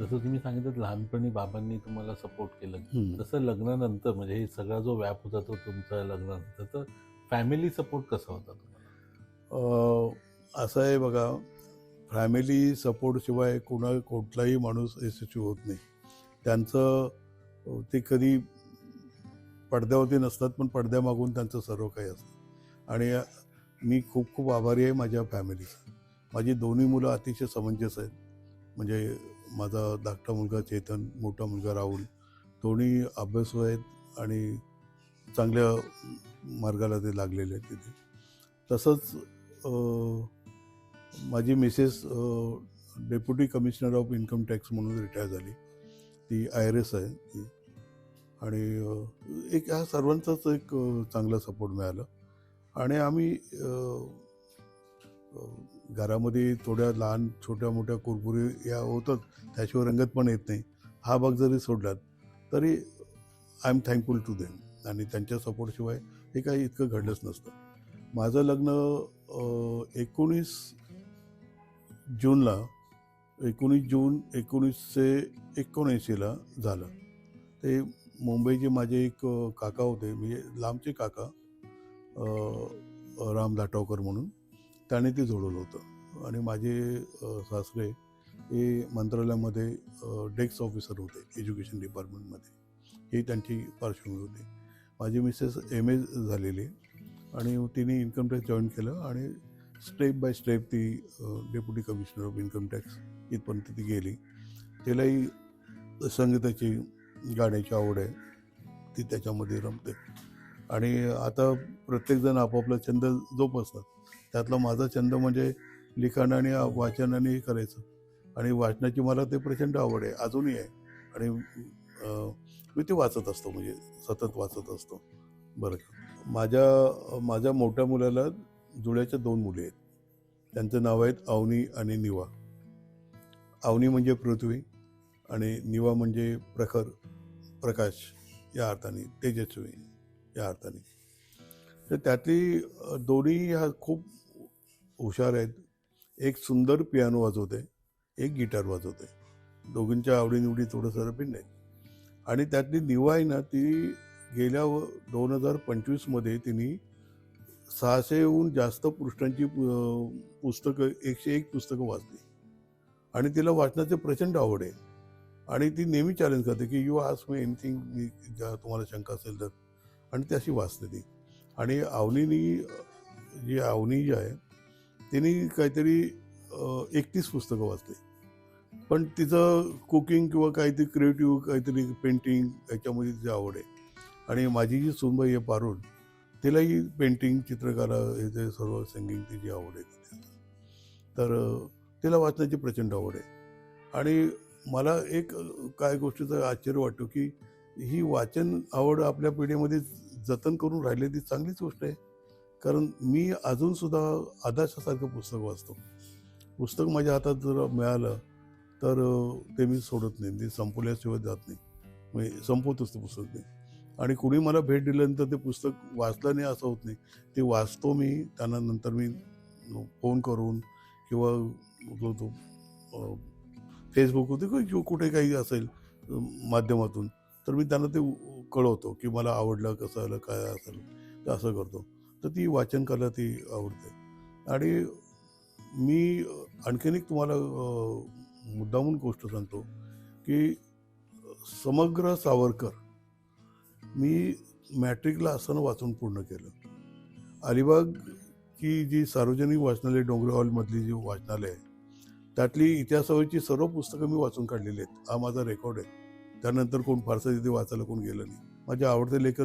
जसं तुम्ही सांगितलं लहानपणी बाबांनी तुम्हाला सपोर्ट केलं. हं. तसं लग्नानंतर म्हणजे हे सगळा जो व्याप होता तो तुमचा लग्नानंतर, तर फॅमिली सपोर्ट कसा होता तुम्हाला? असं आहे बघा, फॅमिली सपोर्टशिवाय कुठलाही माणूस यशस्वी होत नाही. त्यांचं ते कधी पडद्यावरती नसतात, पण पडद्यामागून त्यांचं सर्व काही असतं. आणि मी खूप खूप आभारी आहे माझ्या फॅमिलीचा. माझी दोन्ही मुलं अतिशय समंजस आहेत. म्हणजे माझा धाकटा मुलगा चेतन, मोठा मुलगा राहुल, दोन्ही अभ्यासू आहेत आणि चांगल्या मार्गाला ते लागलेले आहेत तिथे. तसंच माझी Mrs deputy commissioner of income tax म्हणून रिटायर झाली. ती IRS आहे ती. आणि एक ह्या सर्वांचाच एक चांगला सपोर्ट मिळाला. आणि आम्ही घरामध्ये थोड्या लहान छोट्या-मोठ्या कुरबुरी या होतात, त्याशिवाय रंगत पण येत नाही. हा भाग जरी सोडलात, तरी I am thankful to them. आणि त्यांच्या सपोर्टशिवाय हे काही इतकं घडलंच नसतं. माझं लग्न 19 जूनला 19 जून 1979ला झालं. ते मुंबईचे माझे एक काका होते, म्हणजे लांबचे काका, राम लाटावकर म्हणून. त्याने ते जोडवलं होतं. आणि माझे सासरे हे मंत्रालयामध्ये डेस्क ऑफिसर होते एज्युकेशन डिपार्टमेंटमध्ये. ही त्यांची पार्श्वभूमी होती. माझी मिसेस MA झालेली आणि तिने इन्कम टॅक्स जॉईन केलं आणि स्टेप बाय स्टेप ती deputy commissioner of income tax इथपर्यंत ती गेली. तिलाही संगीताची, गाण्याची आवड आहे. ती त्याच्यामध्ये रमते. आणि आता प्रत्येकजण आपापला छंद जोपासतात. त्यातला माझा छंद म्हणजे लिखाण आणि वाचनाने करायचं. आणि वाचनाची मला ते प्रचंड आवड आहे, अजूनही आहे. आणि मी ते वाचत असतो, म्हणजे सतत वाचत असतो. बरं का. माझ्या मोठ्या मुलाला जुळ्याच्या 2 मुली आहेत. त्यांचं नाव आहेत अवनी आणि निवा. अवनी म्हणजे पृथ्वी आणि निवा म्हणजे प्रखर, प्रकाश या अर्थाने, तेजस्वी या अर्थाने. तर त्यातली दोन्ही ह्या खूप हुशार आहेत. एक सुंदर पियानो वाजवते, एक गिटार वाजवते. दोघींच्या आवडीनिवडी थोडंसं भिन्न आहेत. आणि त्यातली निवा आहे ना, ती गेल्या 2025मध्ये तिने 600हून जास्त पृष्ठांची पुस्तकं, 101 पुस्तकं वाचली. आणि तिला वाचनाची प्रचंड आवड आहे. आणि ती नेहमी चॅलेंज करते की यू आस्क मी एनिथिंग, मी ज्या तुम्हाला शंका असेल तर. आणि ती अशी वाचते ती. आणि अवनी जी आहे, तिने काहीतरी 31 पुस्तकं वाचली. पण तिचं कुकिंग किंवा काहीतरी क्रिएटिव्ह, काहीतरी पेंटिंग याच्यामध्ये तिची आवड आहे. आणि माझी जी सूनबाई आहे पारुल, तिलाही पेंटिंग, चित्रकला, हे जे सर्व सिंगिंग तिची आवड आहे तिथे. तर तिला वाचण्याची प्रचंड आवड आहे. आणि मला एक काय गोष्टीचं आश्चर्य वाटतो की ही वाचन आवड आपल्या पिढीमध्ये जतन करून राहिली, ती चांगलीच गोष्ट आहे. कारण मी अजूनसुद्धा आदाशासारखं पुस्तक वाचतो. पुस्तक माझ्या हातात जर मिळालं तर ते मी सोडत नाही, ते संपवल्याशिवाय जात नाही. म्हणजे संपवतच ते पुस्तक नाही. आणि कुणी मला भेट दिल्यानंतर ते पुस्तक वाचलं नाही असं होत नाही. ते वाचतो मी, त्यांना नंतर मी फोन करून किंवा तो फेसबुकवरती किंवा कुठे काही असेल माध्यमातून, तर मी त्यांना ते कळवतो की मला आवडलं, कसं आलं, काय असेल, तर असं करतो. तर ती वाचन करायला ती आवडते. आणि मी आणखीन एक तुम्हाला मुद्दामून गोष्ट सांगतो की समग्र सावरकर मी मॅट्रिकला असताना वाचून पूर्ण केलं. अलिबागची जी सार्वजनिक वाचनालय, डोंगरे हॉलमधली जी वाचनालय आहे, त्यातली इतिहासावरची सर्व पुस्तकं मी वाचून काढलेली आहेत. हा माझा रेकॉर्ड आहे. त्यानंतर कोण फारसं तिथे वाचायला कोण गेलं नाही. माझे आवडते लेखक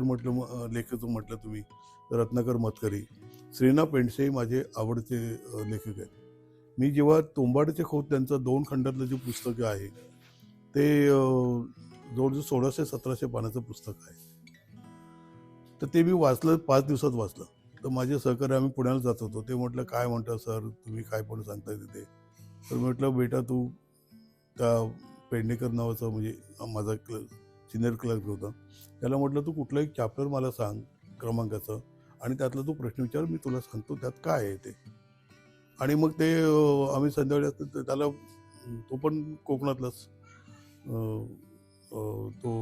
लेखक म्हटलं तुम्ही, रत्नाकर मतकरी, श्रीना पेंडसे माझे आवडते लेखक आहेत. मी जेव्हा तोंबाडचे खोत त्यांचं 2 खंडातलं जे पुस्तक आहे, ते जवळजवळ 1600-1700 पानाचं पुस्तक आहे. तर ते मी वाचलं, 5 दिवसात वाचलं. तर माझे सहकारी, आम्ही पुण्याला जात होतो, ते म्हटलं काय म्हणता सर, तुम्ही काय पण सांगताय तिथे. तर म्हटलं बेटा, तू त्या पेडणेकर नावाचा, म्हणजे माझा सिनियर क्लर्क होता, त्याला म्हटलं तू कुठलं एक चॅप्टर मला सांग क्रमांकाचं, आणि त्यातला तू प्रश्न विचार, मी तुला सांगतो त्यात काय आहे ते. आणि मग ते आम्ही संध्याकाळी असतो त्याला, तो पण कोकणातलाच, तो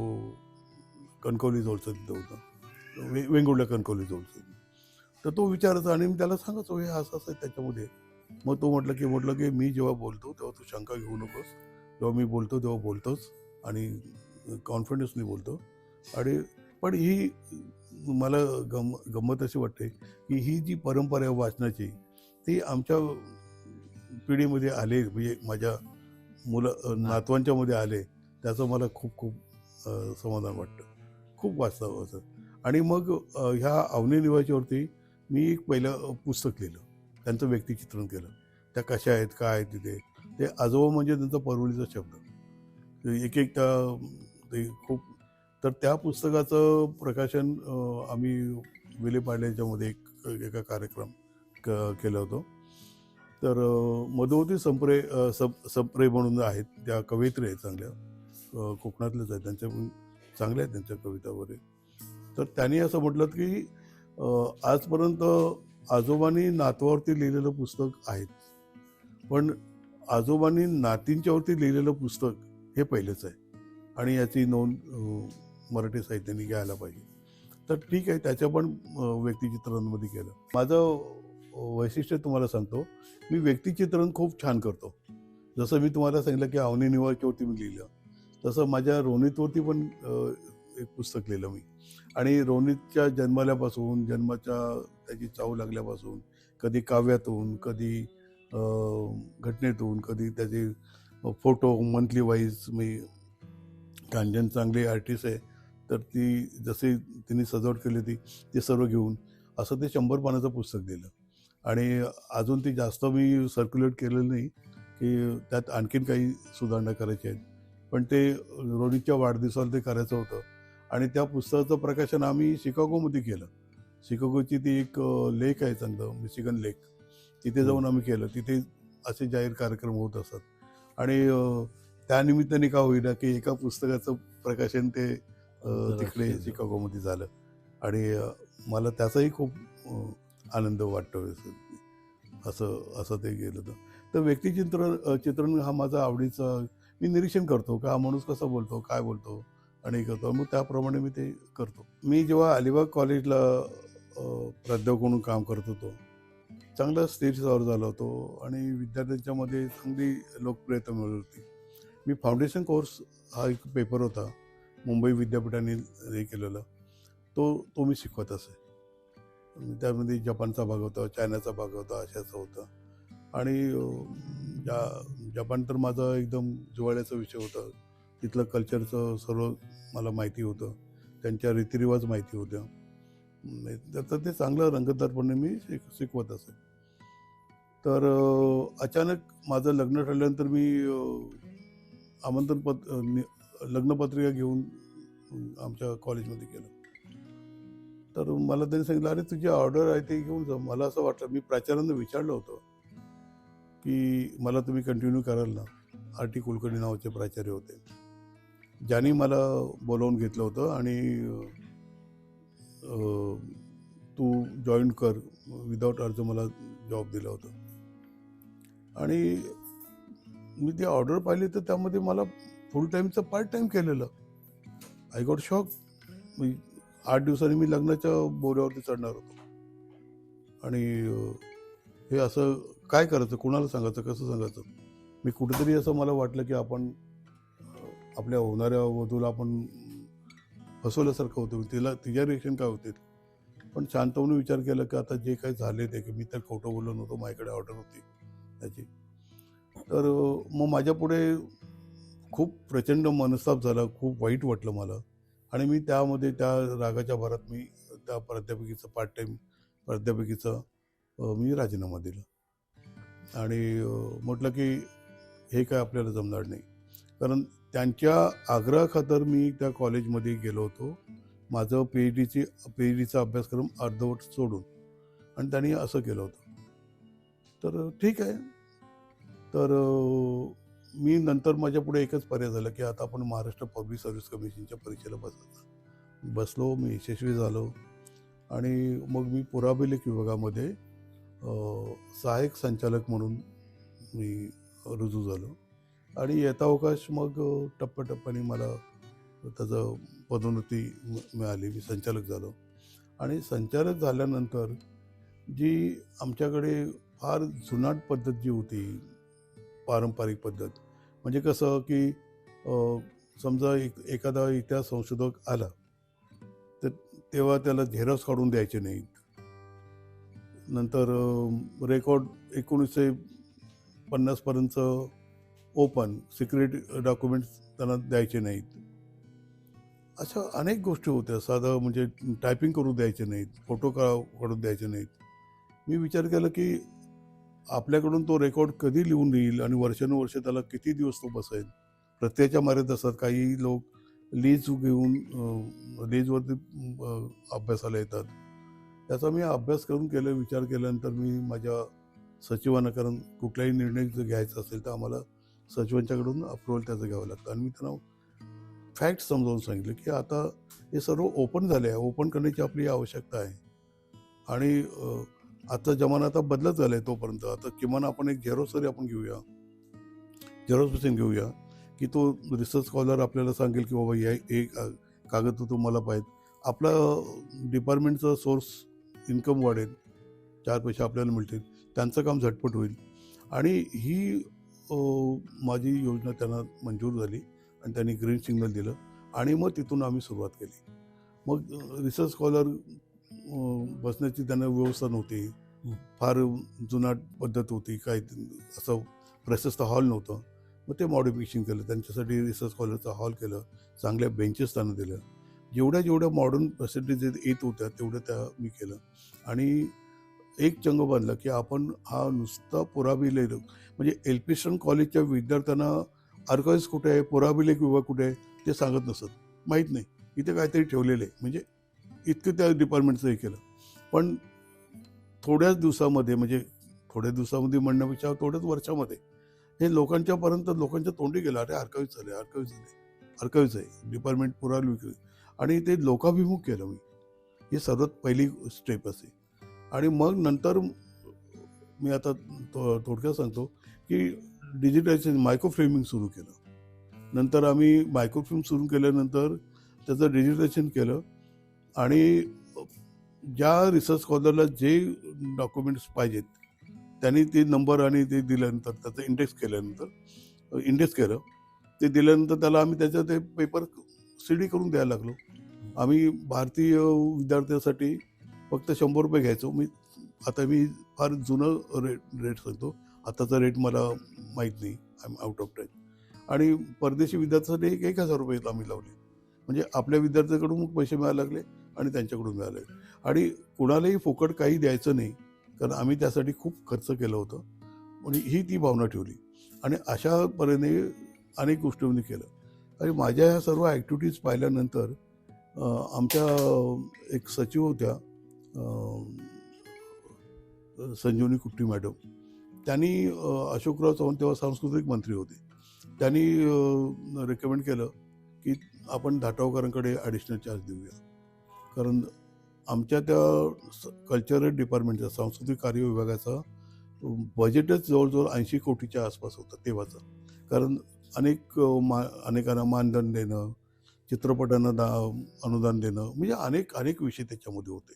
कणकवलीजवळचा तिथं होता, वेंगुर्ला कणकवलीजवळचं. तर तो विचारायचा आणि मी त्याला सांगायचो हे असं असं आहे त्याच्यामध्ये. मग तो म्हटलं की मी जेव्हा बोलतो तेव्हा तू शंका घेऊ नकोस, जेव्हा मी बोलतो तेव्हा बोलतोच आणि कॉन्फिडन्सनी बोलतो. आणि पण ही मला गंमत अशी वाटते की ही जी परंपरा आहे वाचनाची, ती आमच्या पिढीमध्ये आले, म्हणजे माझ्या नातवांच्या मध्ये आले, त्याचं मला खूप खूप समाधान वाटतं. खूप वाचता असं. आणि मग ह्या अवनी निवासीवरती मी एक पहिलं पुस्तक लिहिलं, त्यांचं व्यक्तिचित्रण केलं. त्या कशा आहेत, काय आहेत तिथे. ते आजोबा म्हणजे त्यांचा परवलीचा शब्द. एक एक ते खूप. तर त्या पुस्तकाचं प्रकाशन आम्ही विलेपार्ल्याच्यामध्ये एका कार्यक्रम केलं होतं. तर मधुमती संप्रे म्हणून आहेत, त्या कवयित्री आहेत चांगल्या, कोकणातल्याच आहेत, त्यांच्या पण चांगल्या आहेत त्यांच्या कविता वगैरे. तर त्यांनी असं म्हटलं की आजपर्यंत आजोबांनी नातवावरती लिहिलेलं पुस्तक आहेत, पण आजोबांनी नातींच्यावरती लिहिलेलं पुस्तक हे पहिलेच आहे आणि याची नोंद मराठी साहित्याने घ्यायला पाहिजे. तर ठीक आहे, त्याच्या पण व्यक्तिचित्रणामध्ये केलं. माझं वैशिष्ट्य तुम्हाला सांगतो, मी व्यक्तिचित्रण खूप छान करतो. जसं मी तुम्हाला सांगितलं की अवनी निवासीवरती मी लिहिलं, तसं माझ्या रोनितवरती पण एक पुस्तक लिहिलं मी. आणि रोनितच्या जन्माल्यापासून, त्याची चाव लागल्यापासून, कधी काव्यातून, कधी घटनेतून, कधी त्याचे फोटो मंथली वाईज. मी कांचन चांगली आर्टिस्ट आहे, तर ती जशी तिने सजावट केली होती ते सर्व घेऊन असं ते 100 पानाचं पुस्तक दिलं. आणि अजून ते जास्त मी सर्क्युलेट केलेलं नाही, की त्यात आणखीन काही सुधारणा करायच्या आहेत. पण ते रोनितच्या वाढदिवसाला ते करायचं होतं आणि त्या पुस्तकाचं प्रकाशन आम्ही शिकागोमध्ये केलं. शिकागोची ती एक लेक आहे चांगलं, मिशिगन लेक, तिथे जाऊन आम्ही केलं. तिथे असे जाहीर कार्यक्रम होत असतात आणि त्यानिमित्ताने का होईना की एका पुस्तकाचं प्रकाशन ते तिकडे शिकागोमध्ये झालं आणि मला त्याचाही खूप आनंद वाटतो. असं ते गेलं होतं. तर चित्रण हा माझा आवडीचा. मी निरीक्षण करतो का हा माणूस कसा बोलतो, काय बोलतो आणि करतो, मग त्याप्रमाणे मी ते करतो. मी जेव्हा अलिबाग कॉलेजला प्राध्यापक म्हणून काम करत होतो, चांगला स्टेजवर झालो होतो आणि विद्यार्थ्यांच्या मध्ये चांगली लोकप्रियता मिळत होती. मी फाउंडेशन कोर्स हा एक पेपर होता, मुंबई विद्यापीठाने हे केलेला, तो मी शिकवत असे. त्यामध्ये जपानचा भाग होता, चायनाचा भाग होता, अशाचा होता. आणि जपान तर माझा एकदम जिव्हाळ्याचा विषय होता. तिथलं कल्चरचं सर्व मला माहिती होतं, त्यांच्या रीतिरिवाज माहिती होत्या. त्याचं ते चांगलं रंगतदारपणे मी शिकवत असे. तर अचानक माझं लग्न ठरल्यानंतर मी लग्नपत्रिका घेऊन आमच्या कॉलेजमध्ये गेलो. तर मला त्यांनी सांगितलं, अरे तुझी ऑर्डर आहे ते घेऊन जा. मला असं वाटलं, मी प्राचार्यांना विचारलं होतं की मला तुम्ही कंटिन्यू कराल ना. आर.टी. कुलकर्णी नावाचे प्राचार्य होते, ज्यांनी मला बोलावून घेतलं होतं आणि तू जॉईन कर विदाऊट अर्ज मला जॉब दिला होता. आणि मी ती ऑर्डर पाहिली तर त्यामध्ये मला फुल टाईमचं पार्ट टाईम केलेलं. I got shock. 8 दिवसांनी मी लग्नाच्या बोऱ्यावरती चढणार होतो आणि हे असं काय करायचं, कुणाला सांगायचं, कसं सांगायचं. मी कुठेतरी असं मला वाटलं की आपण आपल्या होणाऱ्या वधूला आपण फसवल्यासारखं होतं. तिच्या रिएक्शन काय होते. पण शांतपणे विचार केला की आता जे काही झाले ते, की मी तर खोटं बोललो नव्हतो, माझ्याकडे ऑर्डर होती त्याची. तर मग माझ्या पुढे खूप प्रचंड मनस्ताप झाला, खूप वाईट वाटलं मला. आणि मी त्यामध्ये त्या रागाच्या भरात मी त्या पार्ट टाईम प्राध्यापकीचा मी राजीनामा दिला आणि म्हटलं की हे काय आपल्याला जमणार नाही. कारण त्यांच्या आग्रहाखातर मी त्या कॉलेजमध्ये गेलो होतो, माझं पीएचडीचा अभ्यासक्रम अर्धवट सोडून, आणि त्यांनी असं केलं होतं. तर ठीक आहे. तर मी नंतर माझ्या पुढे एकच पर्याय झाला की आता आपण महाराष्ट्र पब्लिक सर्व्हिस कमिशनच्या परीक्षेला बसलो. मी यशस्वी झालो आणि मग मी पुराभिलेख विभागामध्ये सहाय्यक संचालक म्हणून मी रुजू झालो. आणि यथावकाश मग टप्प्याटप्प्याने मला त्याचं पदोन्नती मिळाली. मी संचालक झालो आणि संचालक झाल्यानंतर जी आमच्याकडे फार जुनाट पद्धत जी होती, पारंपरिक पद्धत, म्हणजे कसं की समजा एखादा इतिहास संशोधक आला तर तेव्हा त्याला झेरॉक्स काढून द्यायचे नाहीत. नंतर रेकॉर्ड 1950 पर्यंतचं ओपन सिक्रेट डॉक्युमेंट्स त्यांना द्यायचे नाहीत. अशा अनेक गोष्टी होत्या. साधं म्हणजे टायपिंग करू द्यायचे नाहीत, फोटो काढून द्यायचे नाहीत. मी विचार केला की आपल्याकडून तो रेकॉर्ड कधी लिहून येईल आणि वर्षानुवर्ष त्याला किती दिवस तो बसेल. प्रत्येकाच्या मर्यादा असतात. काही लोक लीज घेऊन लीजवरती अभ्यासाला येतात. त्याचा मी अभ्यास करून विचार केल्यानंतर मी माझ्या सचिवांना, कारण कुठलाही निर्णय जर घ्यायचा असेल तर आम्हाला सचिवांच्याकडून अप्रुव्हल त्याचं घ्यावं लागतं, आणि मी त्यांना फॅक्ट समजावून सांगितलं की आता हे सर्व ओपन झाले आहे, ओपन करण्याची आपली आवश्यकता आहे. आणि आता जमाना आता बदलत झाला आहे. तोपर्यंत आता किमान आपण एक झेरॉक्स तरी आपण घेऊया, झेरॉक्स मशीन घेऊया, की तो रिसर्च स्कॉलर आपल्याला सांगेल की बाबा या एक कागद तुम्हाला पाहिजे. आपला डिपार्टमेंटचा सोर्स इन्कम वाढेल, 4 पैसे आपल्याला मिळतील, त्यांचं काम झटपट होईल. आणि ही माझी योजना त्यांना मंजूर झाली आणि त्यांनी ग्रीन सिग्नल दिलं आणि मग तिथून आम्ही सुरुवात केली. मग रिसर्च स्कॉलर बसण्याची त्यांना व्यवस्था नव्हती, फार जुनाट पद्धत होती, काय असं प्रशस्त हॉल नव्हतं. मग ते मॉडिफिकेशन केलं, त्यांच्यासाठी रिसर्च स्कॉलरचा हॉल केलं, चांगल्या बेंचेस त्यांना दिल्या. जेवढ्या मॉडर्न फॅसिलिटीज येत होत्या तेवढ्या त्या मी केलं. आणि एक चंग बांधला की आपण हा नुसता पुराबिले म्हणजे एल्फिन्स्टन कॉलेजच्या विद्यार्थ्यांना आर्काइव्स कुठे आहे, पुराबिलेख विभाग कुठे आहे ते सांगत नसत, माहीत नाही. इथे काहीतरी ठेवलेलं आहे, म्हणजे इतकं त्या डिपार्टमेंटचं हे केलं. पण थोड्याच दिवसामध्ये, म्हणजे थोड्या दिवसामध्ये म्हणण्यापेक्षा थोड्याच वर्षामध्ये हे लोकांच्या तोंडी गेलं, अरे आर्काइव्स झाले, आर्काइव्स आहे डिपार्टमेंट पुराविक्री. आणि ते लोकाभिमुख केलं मी. ही सर्वात पहिली स्टेप असे. आणि मग नंतर मी आता थोडक्यात सांगतो की डिजिटायझेशन, मायक्रोफ्रेमिंग सुरू केलं. नंतर आम्ही मायक्रोफिल्म सुरू केल्यानंतर त्याचं डिजिटायझेशन केलं आणि ज्या रिसर्च स्कॉलरला जे डॉक्युमेंट्स पाहिजेत त्यांनी ते नंबर आणि ते दिल्यानंतर त्याचं इंडेक्स केलं. ते दिल्यानंतर त्याला आम्ही त्याचं ते पेपर CD करून द्यायला लागलो. आम्ही भारतीय विद्यार्थ्यांसाठी फक्त 100 रुपये घ्यायचो. आता मी फार जुनं रेट सांगतो, आताचा रेट मला माहीत नाही, I am out of touch. आणि परदेशी विद्यार्थ्यांसाठी 1,000 रुपये आम्ही लावले. म्हणजे आपल्या विद्यार्थ्यांकडून मग पैसे मिळायला लागले आणि त्यांच्याकडून मिळाले. आणि कुणालाही फुकट काही द्यायचं नाही, कारण आम्ही त्यासाठी खूप खर्च केलं होतं. आणि ही ती भावना ठेवली आणि अशा परीने अनेक गोष्टी मी केलं. आणि माझ्या ह्या सर्व ॲक्टिव्हिटीज पाहिल्यानंतर आमच्या एक सचिव होत्या, संजीवनी कुट्टी मॅडम, त्यांनी अशोकराव चव्हाण तेव्हा सांस्कृतिक मंत्री होते, त्यांनी रेकमेंड केलं की आपण धाटावकरांकडे ॲडिशनल चार्ज देऊया. कारण आमच्या त्या कल्चरल डिपार्टमेंटचा, सांस्कृतिक कार्य विभागाचा बजेटच जवळजवळ 80 कोटीच्या आसपास होतं तेव्हाचं. कारण अनेकांना मानधन देणं, चित्रपटांना अनुदान देणं, म्हणजे अनेक विषय त्याच्यामध्ये होते.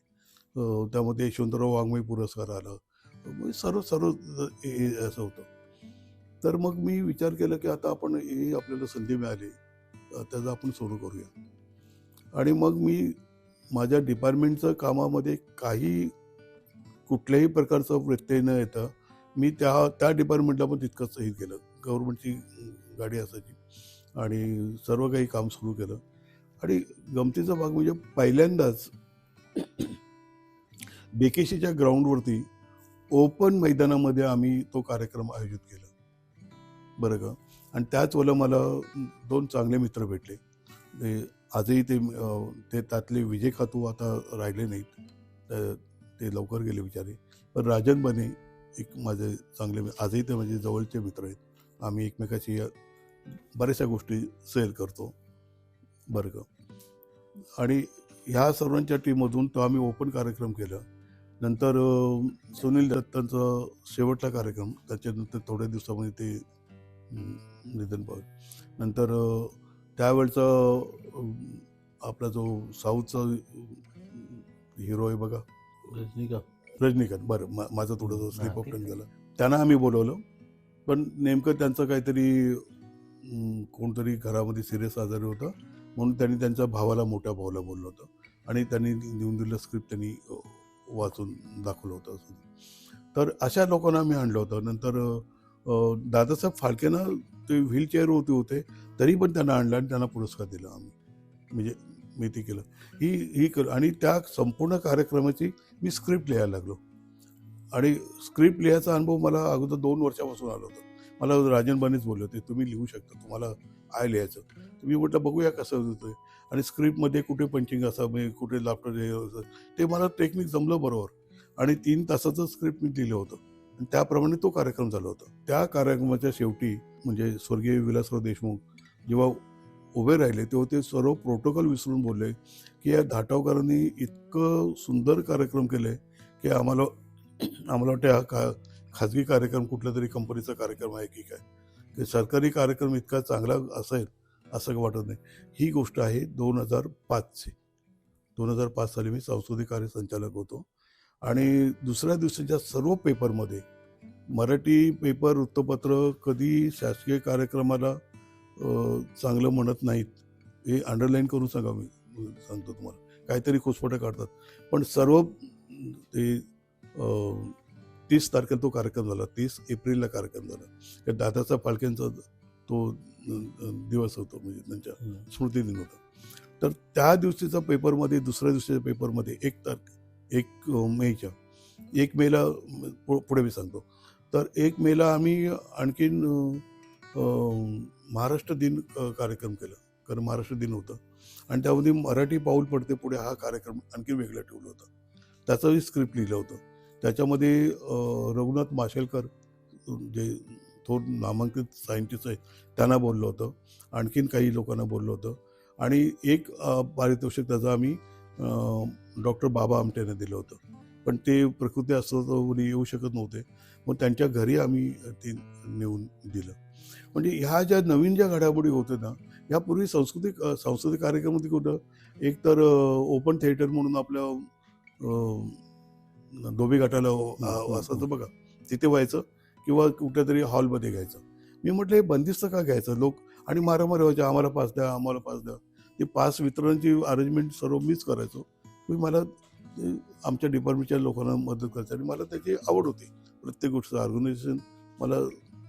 त्यामध्ये यशवंतराव वाङ्मय पुरस्कार आला, म्हणजे सर्व असं होतं. तर मग मी विचार केला की आता आपण ही आपल्याला संधी मिळाली, त्याचं आपण सुरू करूया. आणि मग मी माझ्या डिपार्टमेंटचं कामामध्ये कुठल्याही प्रकारचा व्यत्यय न येता मी त्या डिपार्टमेंटला पण तितकंच हे केलं. गव्हर्नमेंटची गाडी असायची आणि सर्व काही काम सुरू केलं. आणि गमतीचा भाग म्हणजे पहिल्यांदाच बेकेशीच्या ग्राउंडवरती ओपन मैदानामध्ये आम्ही तो कार्यक्रम आयोजित केला, बरं का. आणि त्याच वेळेला मला 2 चांगले मित्र भेटले. आजही ते त्यातले विजय खातू आता राहिले नाहीत, ते लवकर गेले बिचारे. पण राजन बने एक माझे चांगले, आजही ते माझे जवळचे मित्र आहेत. आम्ही एकमेकाशी बऱ्याचशा गोष्टी शेअर करतो, बरं का. आणि ह्या सर्वांच्या टीममधून तो आम्ही ओपन कार्यक्रम केला. नंतर सुनील दत्तांचा शेवटचा कार्यक्रम, त्याच्यानंतर थोड्या दिवसामध्ये ते नितीन पवार. नंतर त्यावेळचा आपला जो साऊथचा हिरो आहे बघा, रजनीकांत. बरं, माझं थोडंसं स्लिप ऑफ टंग झालं. त्यांना आम्ही बोलवलं, पण नेमकं त्यांचं काहीतरी कोणतरी घरामध्ये सिरियस आजारी होतं, म्हणून त्यांनी त्यांच्या मोठ्या भावाला बोललं होतं आणि त्यांनी लिहून दिलेलं स्क्रिप्ट त्यांनी वाचून दाखवलं होतं असं. तर अशा लोकांना आम्ही आणलं होतं. नंतर दादासाहेब फाळकेनं ते व्हीलचेअरवरती होते, तरी पण त्यांना आणलं आणि त्यांना पुरस्कार दिला आम्ही. म्हणजे मी ते केलं ही आणि त्या संपूर्ण कार्यक्रमाची मी स्क्रिप्ट लिहायला लागलो. आणि स्क्रिप्ट लिहायचा अनुभव मला अगोदर 2 वर्षापासून आला होता. मला राजन बानेच बोलले होते, तुम्ही लिहू शकता, तुम्हाला आहे लिहायचं. मी म्हटलं बघूया कसं होतं. आणि स्क्रिप्टमध्ये कुठे पंचिंग असावं, कुठे लाफ्टर हे ते मला टेक्निक जमलं बरोबर. आणि 3 तासाचं स्क्रिप्ट मी लिहिलं होतं आणि त्याप्रमाणे तो कार्यक्रम झाला होता. त्या कार्यक्रमाच्या शेवटी म्हणजे स्वर्गीय विलासराव देशमुख जेव्हा उभे राहिले तेव्हा ते सर्व प्रोटोकॉल विसरून बोलले की या धाटावकरांनी इतकं सुंदर कार्यक्रम केले की आम्हाला वाटते हा खाजगी कार्यक्रम कुठल्या तरी कंपनीचा कार्यक्रम आहे की काय, की सरकारी कार्यक्रम इतका चांगला असेल असं वाटत नाही. ही गोष्ट आहे 2005ची. 2005 साली मी सांस्कृतिक कार्य संचालक होतो आणि दुसऱ्या दिवशीच्या सर्व पेपरमध्ये मराठी पेपर वृत्तपत्र कधी शासकीय कार्यक्रमाला चांगलं म्हणत नाहीत, हे अंडरलाईन करून सांगा. मी सांगतो तुम्हाला, काहीतरी खुसपटं काढतात, पण सर्व ते 30 तारखेला तो कार्यक्रम झाला, 30 एप्रिलला कार्यक्रम झाला. त्या दादासाहेब फाळकेंचा तो दिवस होतो, म्हणजे त्यांच्या स्मृतिदिन होता. तर त्या दिवशीचा पेपरमध्ये, दुसऱ्या दिवशीच्या पेपरमध्ये 1 मेला पुढे मी सांगतो. तर 1 मेला आम्ही आणखीन महाराष्ट्र दिन कार्यक्रम केला, कारण महाराष्ट्र दिन होतं आणि त्यामध्ये मराठी पाऊल पडते पुढे हा कार्यक्रम आणखी वेगळा ठेवला होता. त्याचंही स्क्रिप्ट लिहिलं होतं. त्याच्यामध्ये रघुनाथ माशेलकर जे थोर नामांकित सायंटिस्ट आहे त्यांना बोललं होतं, आणखीन काही लोकांना बोललं होतं आणि एक पारितोषिक त्याचं आम्ही डॉक्टर बाबा आमटेने दिलं होतं. पण ते प्रकृती असं येऊ शकत नव्हते, मग त्यांच्या घरी आम्ही ते नेऊन दिलं. म्हणजे ह्या ज्या नवीन ज्या घडामोडी होत्या ना, यापूर्वी सांस्कृतिक कार्यक्रमामध्ये कुठं एक तर ओपन थिएटर म्हणून आपल्या धोबी घाटाला असायचं बघा, तिथे व्हायचं किंवा कुठल्या तरी हॉलमध्ये घ्यायचं. मी म्हटलं हे बंदिस्त का घ्यायचं, लोक आणि मारामारी व्हायचे, आम्हाला पास द्या, आम्हाला पास द्या. ती पास वितरणाची अरेंजमेंट सर्व मीच करायचो. मी मला आमच्या डिपार्टमेंटच्या लोकांना मदत करायची आणि मला त्याची आवड होती. प्रत्येक गोष्ट ऑर्गनायझेशन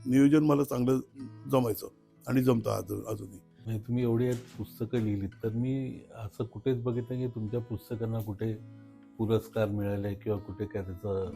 नियोजन मला चांगलं जमायचं आणि जमतं अजूनही. म्हणजे तुम्ही एवढी पुस्तकं लिहिलीत, तर मी असं कुठेच बघितलं की तुमच्या पुस्तकांना कुठे पुरस्कार मिळाले किंवा कुठे काय त्याचं